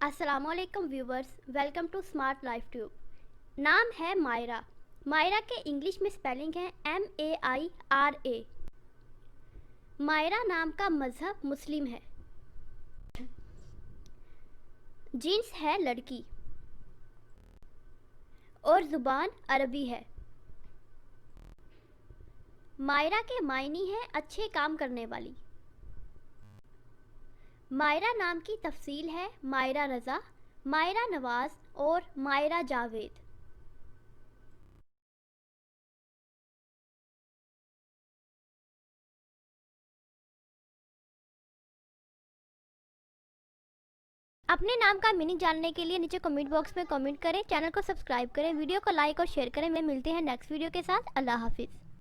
अस्सलाम वालेकुम viewers, welcome to smart life tube. नाम है मायरा। मायरा के इंग्लिश में स्पेलिंग है MAIRA। मायरा नाम का मज़हब मुस्लिम है। जीन्स है लड़की और ज़ुबान अरबी है। मायरा के मायनी है अच्छे काम करने वाली। मायरा नाम की तफसील है मायरा रज़ा, मायरा नवाज़ और मायरा जावेद। अपने नाम का मीनिंग जानने के लिए नीचे कमेंट बॉक्स में कमेंट करें, चैनल को सब्सक्राइब करें, वीडियो को लाइक और शेयर करें। मिलते हैं नेक्स्ट वीडियो के साथ। अल्लाह हाफिज़।